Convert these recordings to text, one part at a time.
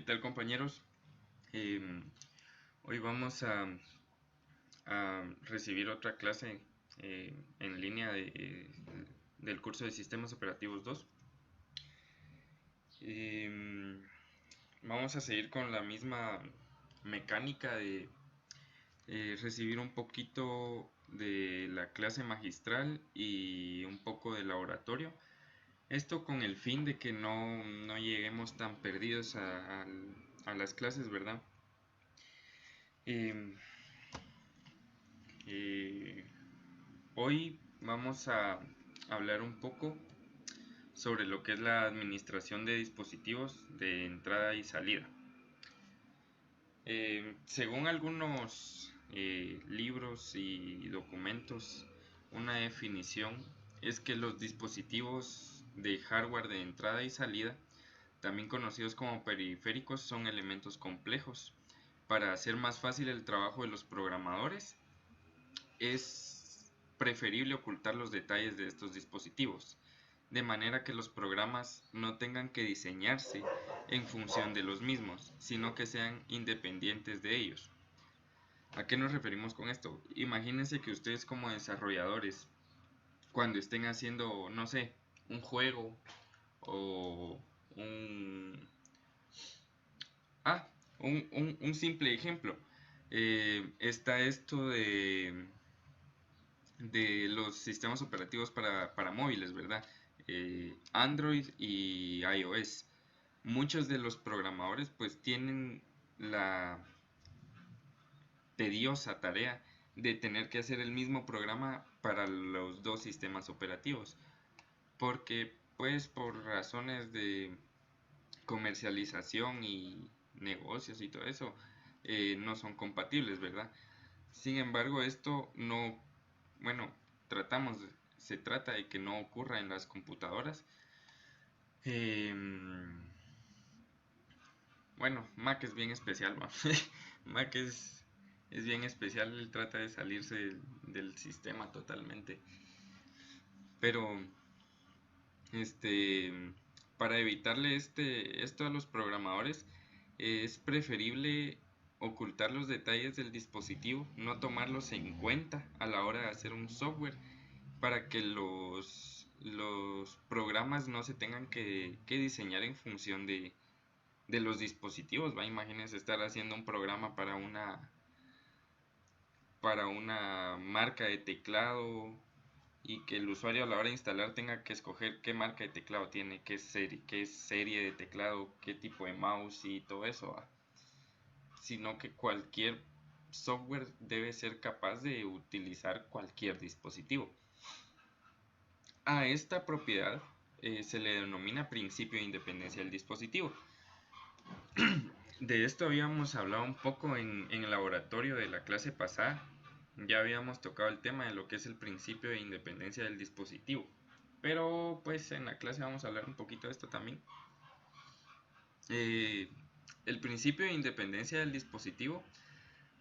tal, compañeros? Em, Hoy vamos a recibir otra clase en línea del curso de Sistemas Operativos 2. Em, Vamos a seguir con la misma mecánica de recibir un poquito de la clase magistral y un poco de laboratorio. Esto con el fin de que no lleguemos tan perdidos a las clases, ¿verdad? Em, Eh, Hoy vamos a hablar un poco sobre lo que es la administración de dispositivos de entrada y salida. Según algunos libros y documentos, una definición es que los dispositivos de hardware de entrada y salida, también conocidos como periféricos, son elementos complejos. Para hacer más fácil el trabajo de los programadores, es preferible ocultar los detalles de estos dispositivos, de manera que los programas no tengan que diseñarse en función de los mismos, sino que sean independientes de ellos. ¿A qué nos referimos con esto? Imagínense que ustedes como desarrolladores, cuando estén haciendo, no sé, un juego o un... Ah, un simple ejemplo. Está esto de los sistemas operativos para móviles, ¿verdad? Android y iOS. Muchos de los programadores pues tienen la tediosa tarea de tener que hacer el mismo programa para los dos sistemas operativos, porque pues por razones de comercialización y negocios y todo eso no son compatibles, ¿verdad? Sin embargo, esto no, bueno, tratamos, se trata de que no ocurra en las computadoras. Bueno, Mac es bien especial, ¿va? Mac es bien especial, él trata de salirse del sistema totalmente. Pero, este, para evitarle esto a los programadores, es preferible ocultar los detalles del dispositivo, no tomarlos en cuenta a la hora de hacer un software, para que los programas no se tengan que diseñar en función de los dispositivos, ¿va? Imagínense estar haciendo un programa para una marca de teclado y que el usuario a la hora de instalar tenga que escoger qué marca de teclado tiene, qué serie de teclado, qué tipo de mouse y todo eso, ¿va? Sino que cualquier software debe ser capaz de utilizar cualquier dispositivo. A esta propiedad se le denomina principio de independencia del dispositivo. De esto habíamos hablado un poco en el laboratorio de la clase pasada. Ya habíamos tocado el tema de lo que es el principio de independencia del dispositivo. Pero pues en la clase vamos a hablar un poquito de esto también. Eh, el principio de independencia del dispositivo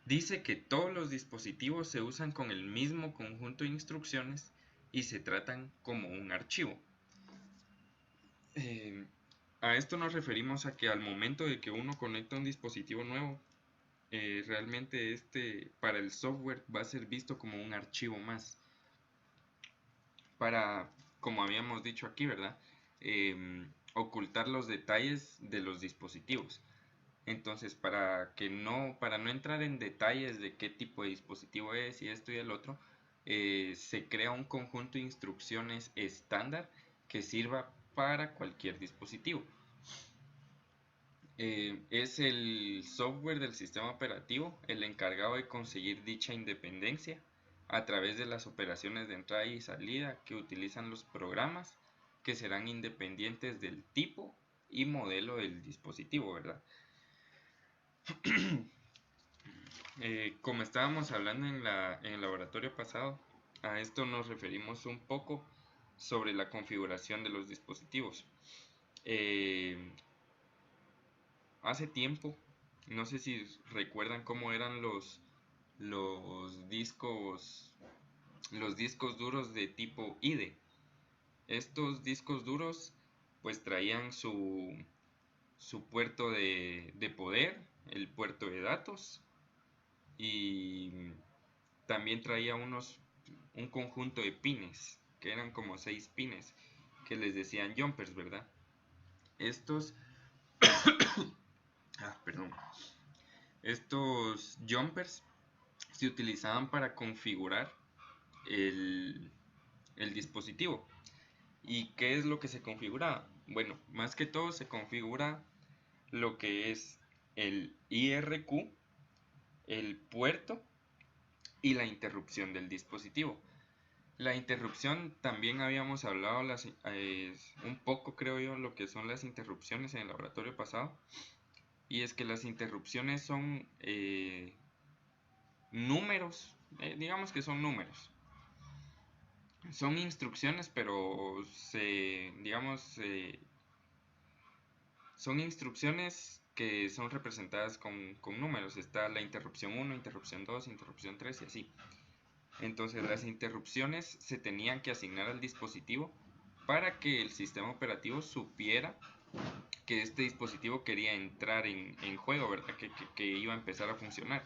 dice que todos los dispositivos se usan con el mismo conjunto de instrucciones y se tratan como un archivo. Eh, a esto nos referimos a que al momento de que uno conecta un dispositivo nuevo, realmente para el software va a ser visto como un archivo más. Para, como habíamos dicho aquí, ¿verdad? Ocultar los detalles de los dispositivos. Entonces, para no entrar en detalles de qué tipo de dispositivo es y esto y el otro, se crea un conjunto de instrucciones estándar que sirva para cualquier dispositivo. Es el software del sistema operativo el encargado de conseguir dicha independencia a través de las operaciones de entrada y salida que utilizan los programas, que serán independientes del tipo y modelo del dispositivo, ¿verdad? Como estábamos hablando en el laboratorio pasado, a esto nos referimos un poco sobre la configuración de los dispositivos. Eh, Hace tiempo, no sé si recuerdan cómo eran los los discos duros de tipo IDE. Estos discos duros pues traían su puerto de poder, el puerto de datos, y también traía un conjunto de pines, que eran como 6 pines, que les decían jumpers, ¿verdad? Estos, perdón, estos jumpers se utilizaban para configurar el dispositivo. ¿Y qué es lo que se configuraba? Bueno, más que todo se configura lo que es el IRQ, el puerto y la interrupción del dispositivo. La interrupción también habíamos hablado un poco, creo yo, lo que son las interrupciones en el laboratorio pasado. Y es que las interrupciones son números, digamos que son números. Son instrucciones, pero son instrucciones que son representadas con números. Está la interrupción 1, interrupción 2, interrupción 3 y así. Entonces las interrupciones se tenían que asignar al dispositivo para que el sistema operativo supiera que este dispositivo quería entrar en juego, ¿verdad? Que iba a empezar a funcionar.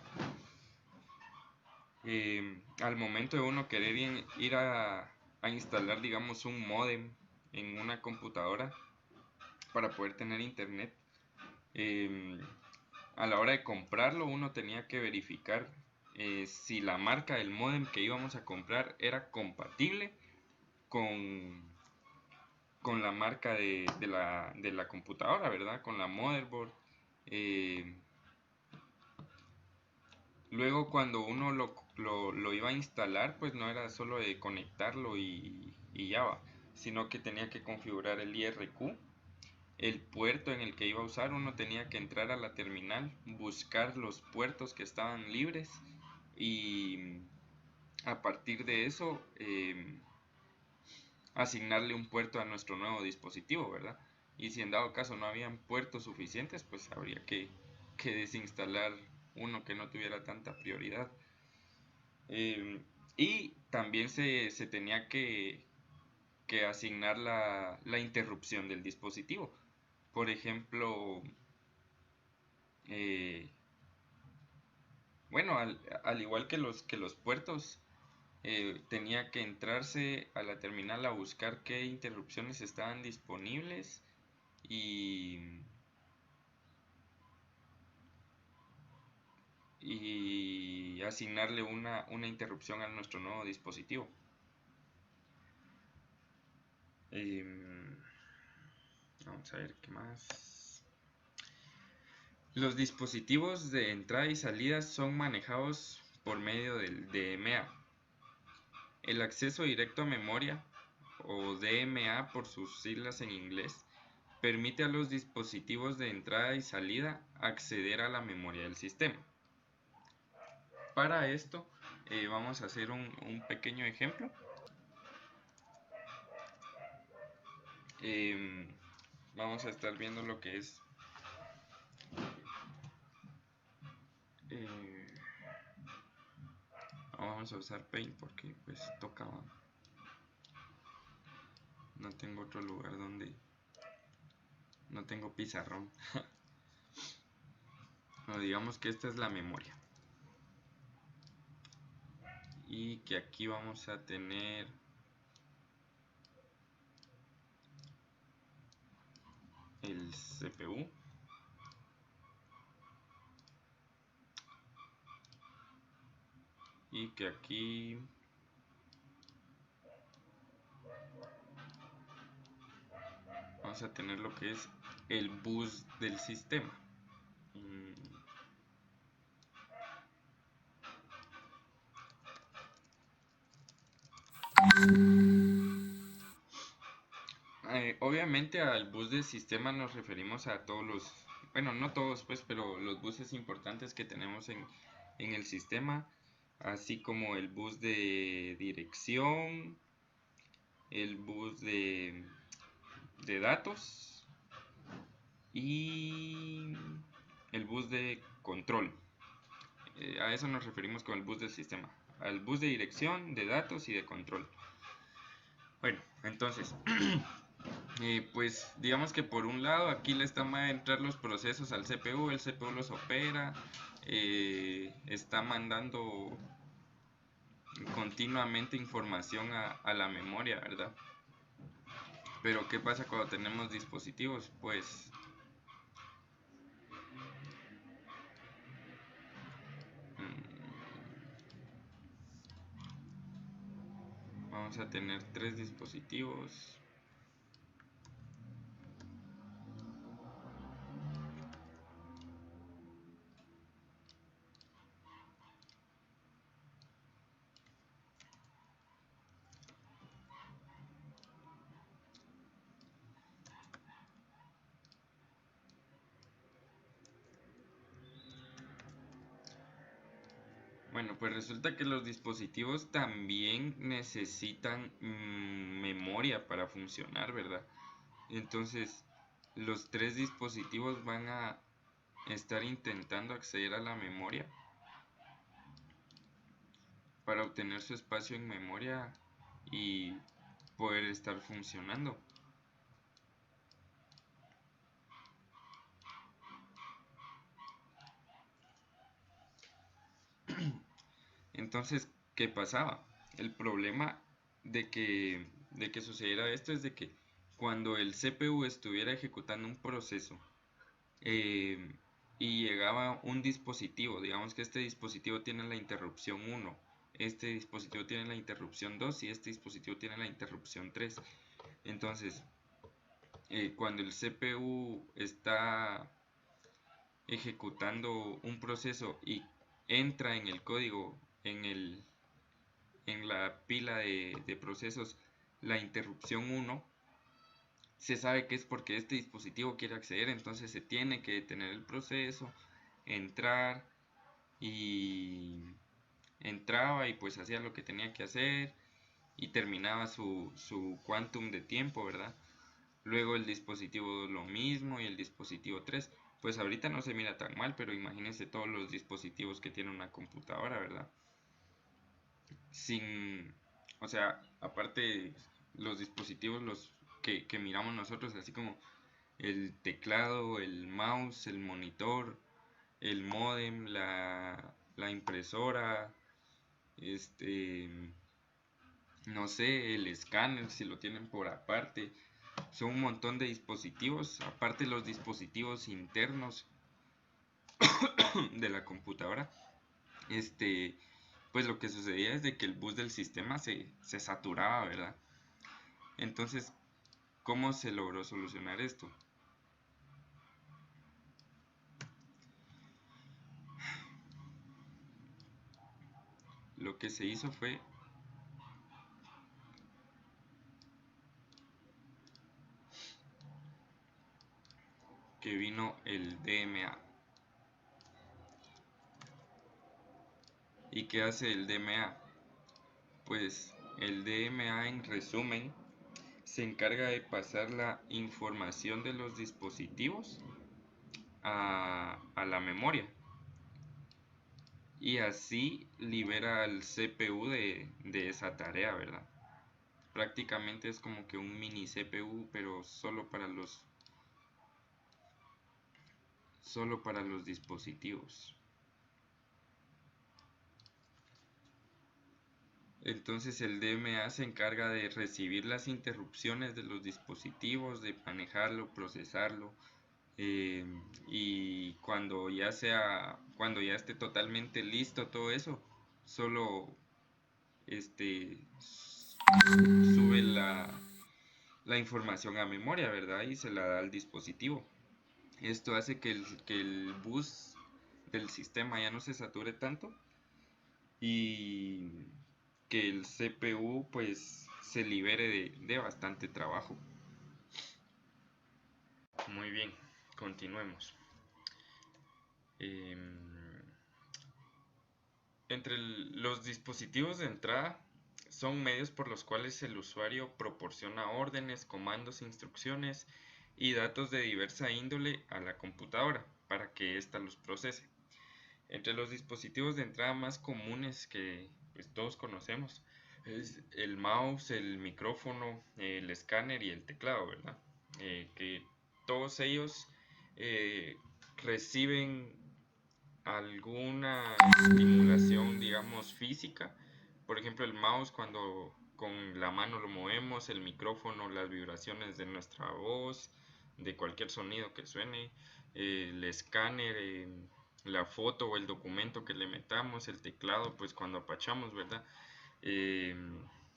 Al momento de uno querer ir a instalar, digamos, un módem en una computadora para poder tener internet, a la hora de comprarlo uno tenía que verificar si la marca del módem que íbamos a comprar era compatible con la marca de la computadora, ¿verdad? Con la motherboard. Luego cuando uno lo iba a instalar, pues no era solo de conectarlo y ya va, sino que tenía que configurar el IRQ, el puerto en el que iba a usar. Uno tenía que entrar a la terminal, buscar los puertos que estaban libres y a partir de eso asignarle un puerto a nuestro nuevo dispositivo, ¿verdad? Y si en dado caso no habían puertos suficientes, pues habría que desinstalar uno que no tuviera tanta prioridad. Y también se tenía que asignar la interrupción del dispositivo. Por ejemplo, bueno, al igual que los puertos, tenía que entrarse a la terminal a buscar qué interrupciones estaban disponibles y asignarle una interrupción a nuestro nuevo dispositivo. Vamos a ver qué más. Los dispositivos de entrada y salida son manejados por medio del DMA. El acceso directo a memoria, o DMA por sus siglas en inglés, permite a los dispositivos de entrada y salida acceder a la memoria del sistema. Para esto vamos a hacer un pequeño ejemplo. Vamos a estar viendo lo que es vamos a usar Paint porque pues tocaba. No tengo otro lugar donde no tengo pizarrón. Bueno, digamos que esta es la memoria y que aquí vamos a tener el CPU y que aquí vamos a tener lo que es el bus del sistema. Obviamente al bus del sistema nos referimos a todos los, bueno, no todos pues, pero los buses importantes que tenemos en el sistema, así como el bus de dirección, el bus de datos y el bus de control. A eso nos referimos con el bus del sistema, al bus de dirección, de datos y de control. Bueno, entonces Pues digamos que por un lado aquí le están a entrar los procesos al CPU, el CPU los opera, está mandando continuamente información a la memoria, ¿verdad? Pero ¿qué pasa cuando tenemos dispositivos? Pues vamos a tener tres dispositivos. Bueno, pues resulta que los dispositivos también necesitan memoria para funcionar, ¿verdad? Entonces, los tres dispositivos van a estar intentando acceder a la memoria para obtener su espacio en memoria y poder estar funcionando. Entonces, ¿qué pasaba? El problema de que sucediera esto es de que cuando el CPU estuviera ejecutando un proceso eh, y llegaba un dispositivo, digamos que este dispositivo tiene la interrupción 1, este dispositivo tiene la interrupción 2 y este dispositivo tiene la interrupción 3. Entonces, cuando el CPU está ejecutando un proceso y entra en el código, en la pila de procesos, la interrupción 1, se sabe que es porque este dispositivo quiere acceder, entonces se tiene que detener el proceso, entrar y entraba y pues hacía lo que tenía que hacer y terminaba su quantum de tiempo, ¿verdad? Luego el dispositivo 2 lo mismo y el dispositivo 3. Pues ahorita no se mira tan mal, pero imagínense todos los dispositivos que tiene una computadora, ¿verdad? Sin, o sea, aparte los dispositivos que miramos nosotros, así como el teclado, el mouse, el monitor, el modem, la impresora, este, no sé, el escáner si lo tienen por aparte. Son un montón de dispositivos, aparte los dispositivos internos de la computadora. Pues lo que sucedía es de que el bus del sistema se saturaba, ¿verdad? Entonces, ¿cómo se logró solucionar esto? Lo que se hizo fue que vino el DMA. ¿Y qué hace el DMA? Pues el DMA, en resumen, se encarga de pasar la información de los dispositivos a la memoria y así libera al CPU de esa tarea, ¿verdad? Prácticamente es como que un mini CPU, pero solo para los dispositivos. Entonces el DMA se encarga de recibir las interrupciones de los dispositivos, de manejarlo, procesarlo, y cuando ya esté totalmente listo todo eso, solo sube la información a memoria, ¿verdad? Y se la da al dispositivo. Esto hace que el bus del sistema ya no se sature tanto y que el CPU pues se libere de bastante trabajo. Muy bien, continuemos. Entre los dispositivos de entrada son medios por los cuales el usuario proporciona órdenes, comandos, instrucciones y datos de diversa índole a la computadora para que ésta los procese. Entre los dispositivos de entrada más comunes que pues, todos conocemos Es el mouse, el micrófono, el escáner y el teclado, ¿verdad? Que todos ellos eh, reciben alguna estimulación, digamos, física. Por ejemplo, el mouse cuando con la mano lo movemos, el micrófono, las vibraciones de nuestra voz, de cualquier sonido que suene, el escáner, la foto o el documento que le metamos, el teclado, pues cuando apachamos, ¿verdad? Eh,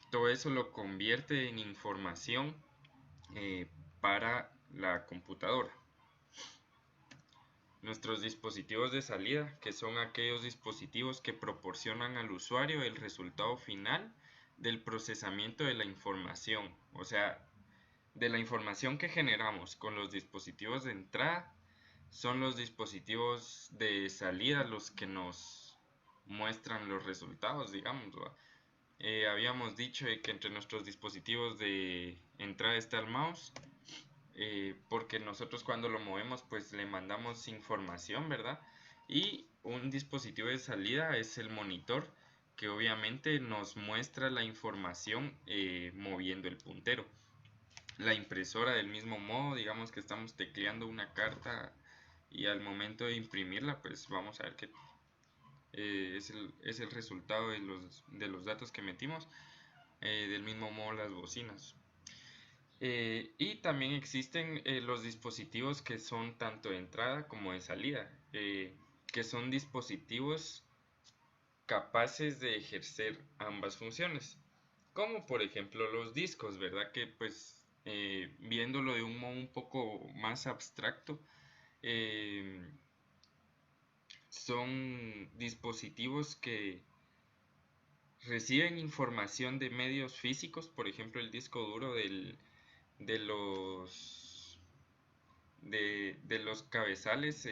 Todo eso lo convierte en información eh, para la computadora. Nuestros dispositivos de salida, que son aquellos dispositivos que proporcionan al usuario el resultado final del procesamiento de la información, o sea, de la información que generamos con los dispositivos de entrada, son los dispositivos de salida los que nos muestran los resultados, digamos. Habíamos dicho que entre nuestros dispositivos de entrada está el mouse, porque nosotros cuando lo movemos pues le mandamos información, ¿verdad? Y un dispositivo de salida es el monitor, que obviamente nos muestra la información moviendo el puntero. La impresora del mismo modo, digamos que estamos tecleando una carta y al momento de imprimirla pues vamos a ver que es el resultado de los datos que metimos. Del mismo modo las bocinas. Y también existen los dispositivos que son tanto de entrada como de salida, que son dispositivos capaces de ejercer ambas funciones, como por ejemplo los discos, ¿verdad? Que pues viéndolo de un modo un poco más abstracto, eh, son dispositivos que reciben información de medios físicos, por ejemplo el disco duro de los de los cabezales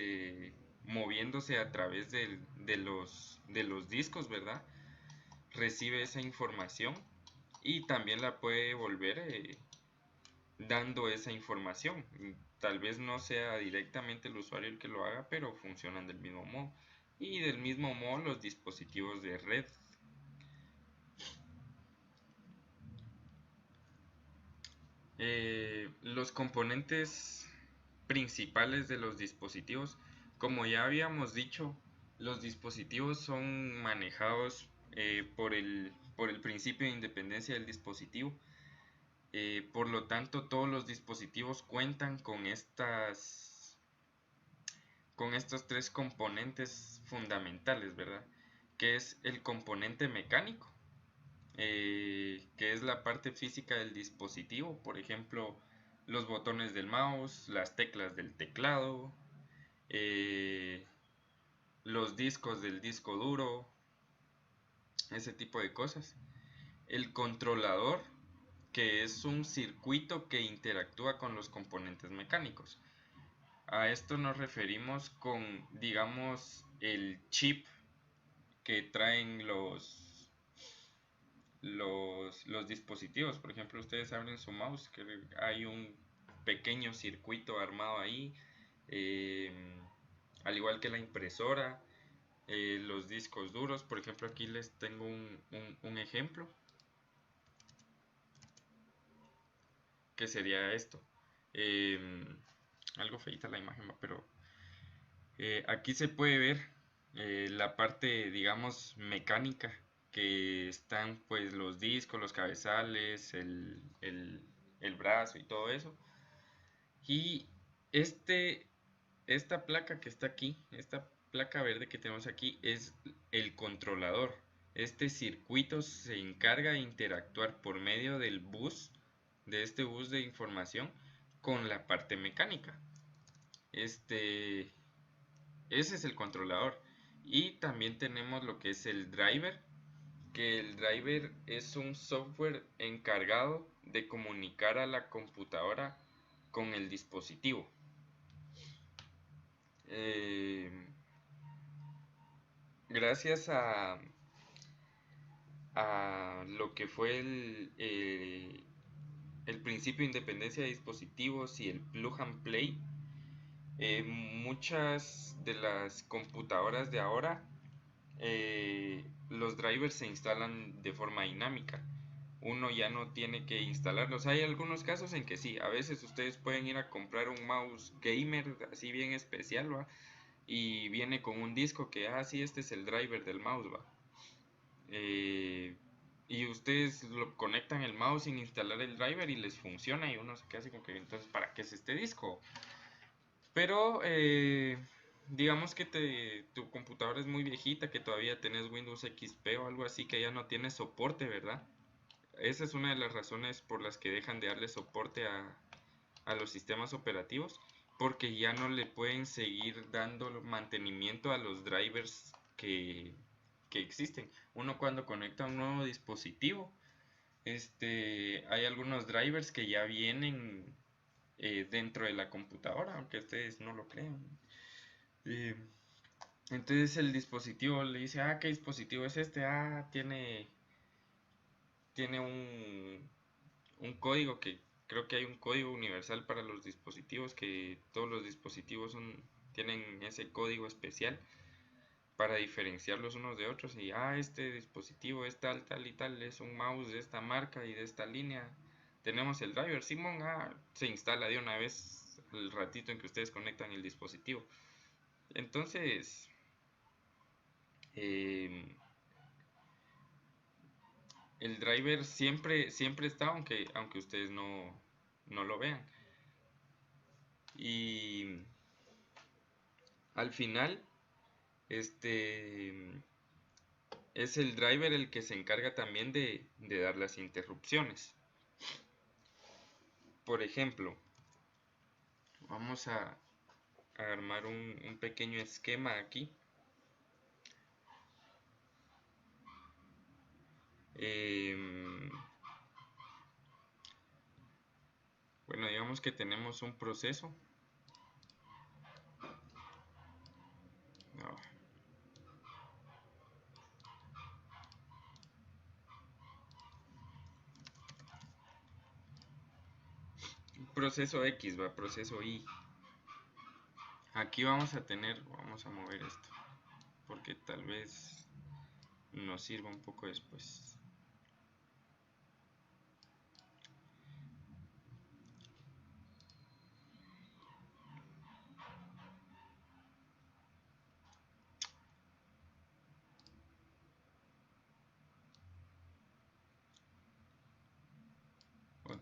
moviéndose a través de los discos, ¿verdad? Recibe esa información y también la puede volver dando esa información. Tal vez no sea directamente el usuario el que lo haga, pero funcionan del mismo modo. Y del mismo modo los dispositivos de red. Los componentes principales de los dispositivos, como ya habíamos dicho, los dispositivos son manejados por el principio de independencia del dispositivo. Por lo tanto, todos los dispositivos cuentan con estos tres componentes fundamentales, ¿verdad? Que es el componente mecánico, que es la parte física del dispositivo, por ejemplo, los botones del mouse, las teclas del teclado, eh, los discos del disco duro, ese tipo de cosas. El controlador, que es un circuito que interactúa con los componentes mecánicos. A esto nos referimos con, digamos, el chip que traen los dispositivos. Por ejemplo, ustedes abren su mouse, que hay un pequeño circuito armado ahí, eh, al igual que la impresora, los discos duros. Por ejemplo, aquí les tengo un ejemplo, que sería esto. Eh, Algo feita la imagen, pero aquí se puede ver la parte, digamos, mecánica, que están pues los discos, los cabezales, el brazo y todo eso. Y este, esta placa que está aquí, esta placa verde que tenemos aquí, es el controlador. Este circuito se encarga de interactuar por medio del bus, de este bus de información, con la parte mecánica. Ese es el controlador. Y también tenemos lo que es el driver, que el driver es un software encargado de comunicar a la computadora con el dispositivo. Eh, Gracias a lo que fue el principio de independencia de dispositivos y el plug and play, muchas de las computadoras de ahora los drivers se instalan de forma dinámica. Uno ya no tiene que instalarlos. Hay algunos casos en que sí, a veces ustedes pueden ir a comprar un mouse gamer así bien especial, ¿va? Y viene con un disco que, sí, este es el driver del mouse, ¿va? Y ustedes lo conectan el mouse sin instalar el driver y les funciona y uno se queda así como que, entonces, ¿para qué es este disco? Pero digamos que tu computadora es muy viejita, que todavía tenés Windows XP o algo así, que ya no tiene soporte, ¿verdad? Esa es una de las razones por las que dejan de darle soporte a los sistemas operativos, porque ya no le pueden seguir dando mantenimiento a los drivers que existen. Uno cuando conecta un nuevo dispositivo, hay algunos drivers que ya vienen dentro de la computadora, aunque ustedes no lo crean. Eh, entonces el dispositivo le dice, ¿qué dispositivo es este? Tiene un código que creo que hay un código universal para los dispositivos, que todos los dispositivos tienen ese código especial para diferenciarlos unos de otros. Y este dispositivo es tal, tal y tal, es un mouse de esta marca y de esta línea. Tenemos el driver, Simón, se instala de una vez el ratito en que ustedes conectan el dispositivo. Entonces, el driver siempre está, aunque ustedes no lo vean. Y al final, es el driver el que se encarga también de dar las interrupciones. Por ejemplo, vamos a armar un pequeño esquema aquí. Bueno, digamos que tenemos un proceso. Proceso X, proceso Y. Aquí vamos a mover esto, porque tal vez nos sirva un poco después.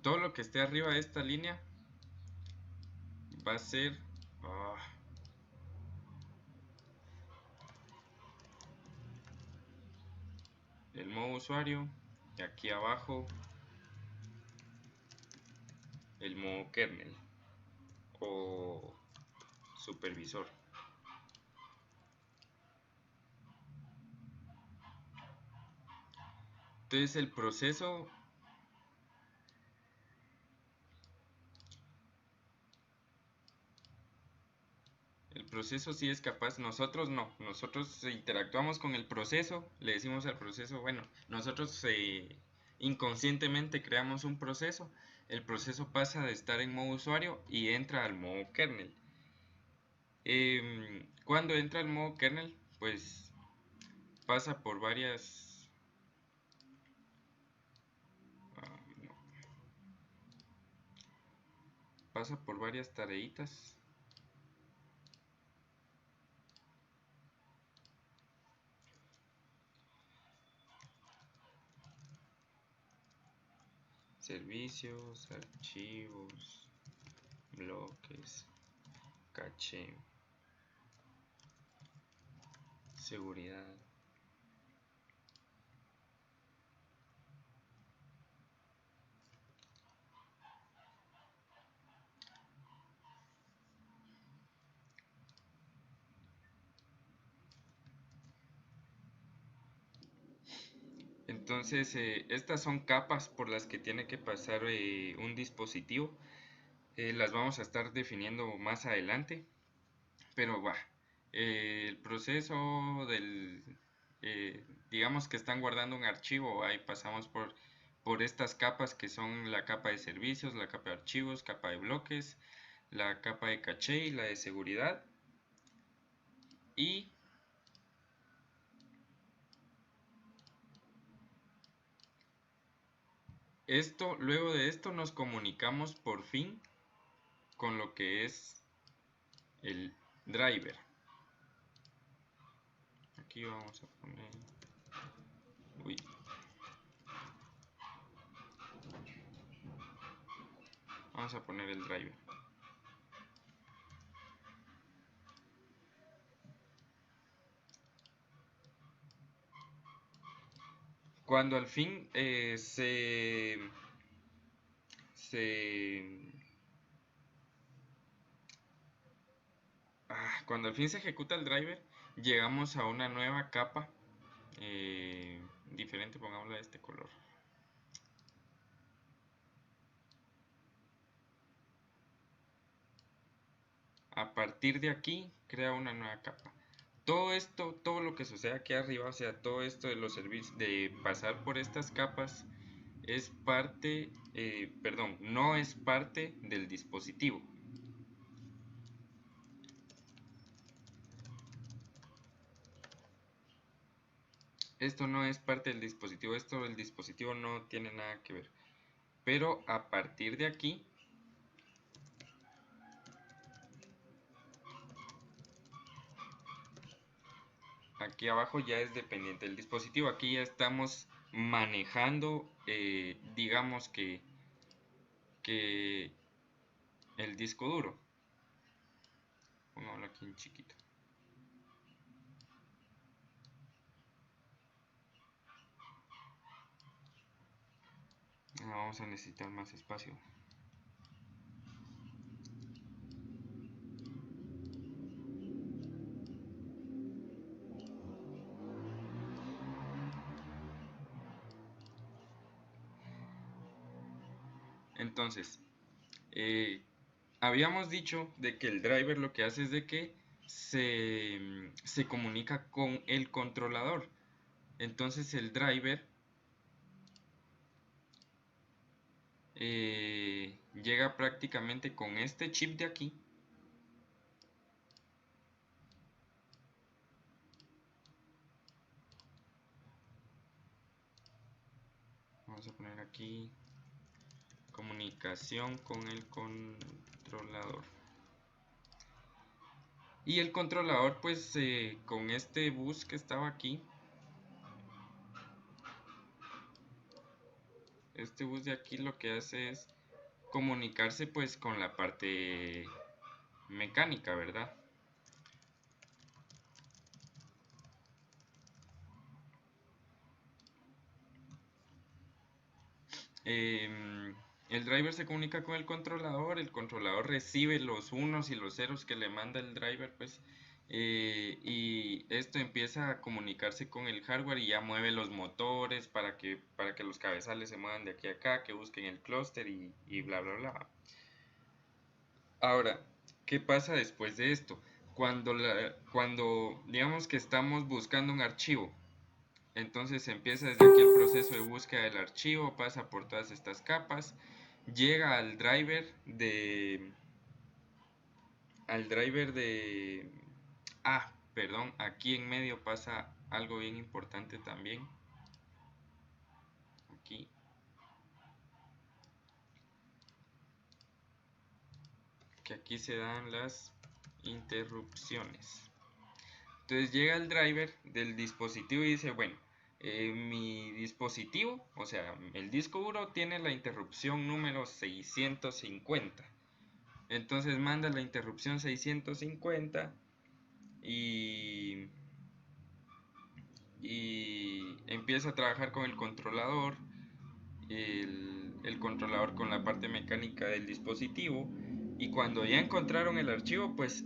Todo lo que esté arriba de esta línea va a ser el modo usuario, y aquí abajo el modo kernel o supervisor. Entonces el proceso sí es capaz, nosotros no, nosotros interactuamos con el proceso, le decimos al proceso, bueno, nosotros inconscientemente creamos un proceso, el proceso pasa de estar en modo usuario y entra al modo kernel. Cuando entra al modo kernel, pues pasa por varias tareitas. Servicios, archivos, bloques, caché, seguridad. Entonces, estas son capas por las que tiene que pasar un dispositivo. Las vamos a estar definiendo más adelante. Pero el proceso digamos que están guardando un archivo, ahí pasamos por estas capas que son la capa de servicios, la capa de archivos, capa de bloques, la capa de caché y la de seguridad. Y Luego de esto nos comunicamos por fin con lo que es el driver. Aquí vamos a poner... Uy. Vamos a poner el driver. Cuando al fin cuando al fin se ejecuta el driver, llegamos a una nueva capa diferente, pongámosla de este color. A partir de aquí, crea una nueva capa. Todo esto, todo lo que sucede aquí arriba, o sea, todo esto de los servicios, de pasar por estas capas, es parte, perdón, no es parte del dispositivo. Esto no es parte del dispositivo, esto del dispositivo no tiene nada que ver. Pero a partir de aquí, aquí abajo ya es dependiente del dispositivo. Aquí ya estamos manejando, digamos que el disco duro. Pongámoslo aquí en chiquito. Vamos a necesitar más espacio. Entonces, habíamos dicho de que el driver lo que hace es de que se comunica con el controlador. Entonces el driver llega prácticamente con este chip de aquí. Vamos a poner aquí comunicación con el controlador. Y el controlador pues con este bus que estaba aquí, este bus de aquí lo que hace es comunicarse pues con la parte mecánica, ¿verdad? El driver se comunica con el controlador recibe los unos y los ceros que le manda el driver, pues, y esto empieza a comunicarse con el hardware y ya mueve los motores para que los cabezales se muevan de aquí a acá, que busquen el clúster y bla bla bla. Ahora, ¿qué pasa después de esto? Cuando digamos que estamos buscando un archivo, entonces empieza desde aquí el proceso de búsqueda del archivo, pasa por todas estas capas, llega al driver de, perdón, aquí en medio pasa algo bien importante también. Aquí. Que aquí se dan las interrupciones. Entonces llega el driver del dispositivo y dice, bueno, mi dispositivo, o sea, el disco duro tiene la interrupción número 650. Entonces manda la interrupción 650 y empieza a trabajar con el controlador, el controlador con la parte mecánica del dispositivo, y cuando ya encontraron el archivo, pues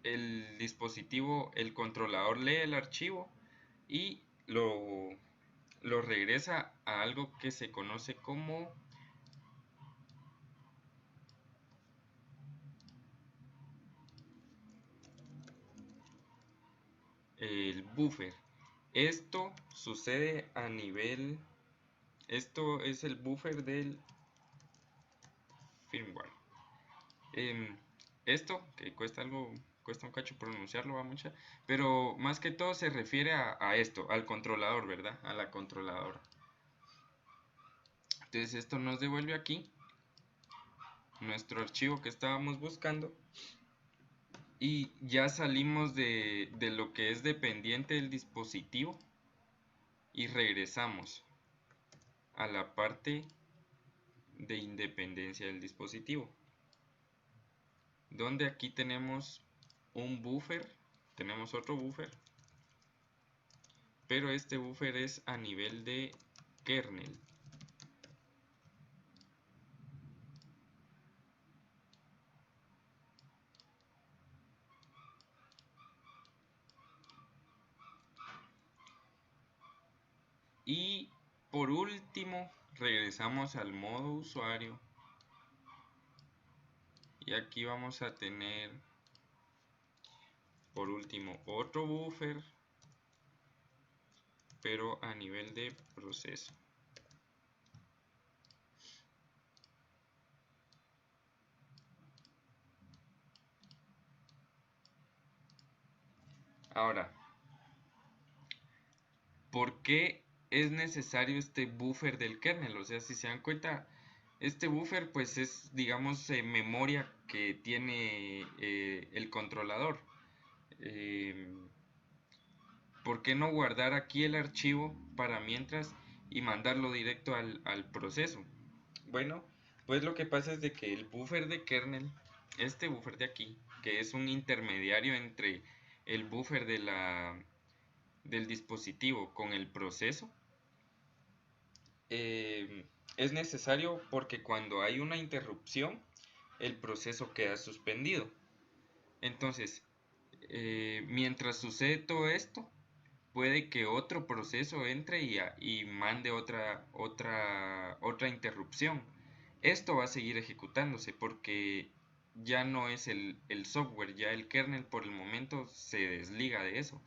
el dispositivo, el controlador lee el archivo y lo regresa a algo que se conoce como el buffer. Esto sucede a nivel, esto es el buffer del firmware. Esto, que cuesta un cacho pronunciarlo, va mucha, pero más que todo se refiere a esto, al controlador, ¿verdad? A la controladora. Entonces esto nos devuelve aquí nuestro archivo que estábamos buscando y ya salimos de lo que es dependiente del dispositivo y regresamos a la parte de independencia del dispositivo, donde aquí tenemos un buffer, tenemos otro buffer, pero este buffer es a nivel de kernel. Y por último regresamos al modo usuario y aquí vamos a tener por último otro buffer, pero a nivel de proceso. Ahora, ¿por qué es necesario este buffer del kernel? O sea, si se dan cuenta, este buffer pues es, digamos, memoria que tiene el controlador. ¿Por qué no guardar aquí el archivo para mientras y mandarlo directo al proceso? Bueno, pues lo que pasa es de que el buffer de kernel, este buffer de aquí, que es un intermediario entre el buffer del dispositivo con el proceso, es necesario porque cuando hay una interrupción, el proceso queda suspendido. Entonces, mientras sucede todo esto, puede que otro proceso entre y mande otra interrupción. Esto va a seguir ejecutándose porque ya no es el software, ya el kernel por el momento se desliga de eso.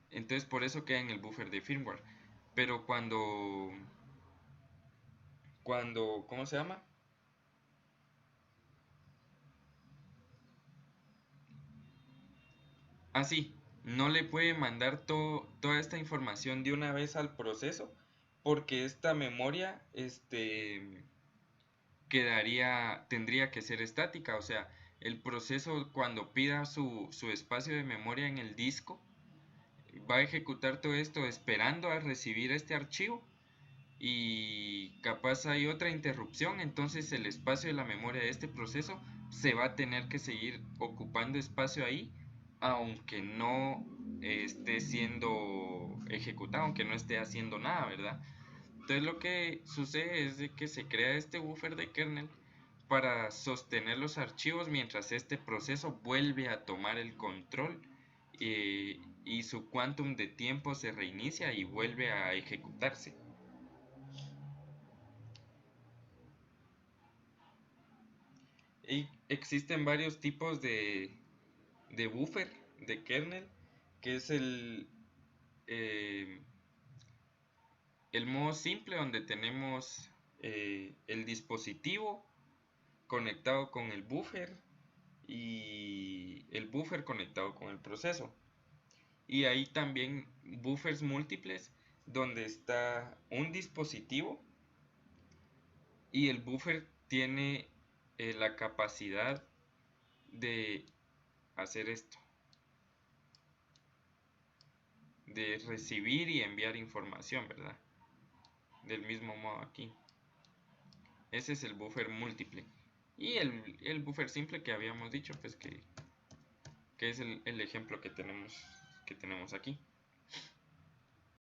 Entonces por eso queda en el buffer de firmware. Pero ¿cómo se llama? Así, no le puede mandar toda esta información de una vez al proceso porque esta memoria tendría que ser estática, o sea, el proceso cuando pida su espacio de memoria en el disco va a ejecutar todo esto esperando a recibir este archivo y capaz hay otra interrupción, entonces el espacio de la memoria de este proceso se va a tener que seguir ocupando espacio ahí, aunque no esté siendo ejecutado, aunque no esté haciendo nada, ¿verdad? Entonces lo que sucede es de que se crea este buffer de kernel para sostener los archivos mientras este proceso vuelve a tomar el control y su quantum de tiempo se reinicia y vuelve a ejecutarse. Y existen varios tipos de buffer de kernel, que es eh, el modo simple donde tenemos el dispositivo conectado con el buffer y el buffer conectado con el proceso. Y hay también buffers múltiples donde está un dispositivo y el buffer tiene la capacidad de hacer esto, de recibir y enviar información, ¿verdad? Del mismo modo aquí. Ese es el buffer múltiple. Y el buffer simple que habíamos dicho, pues que es el ejemplo que tenemos aquí.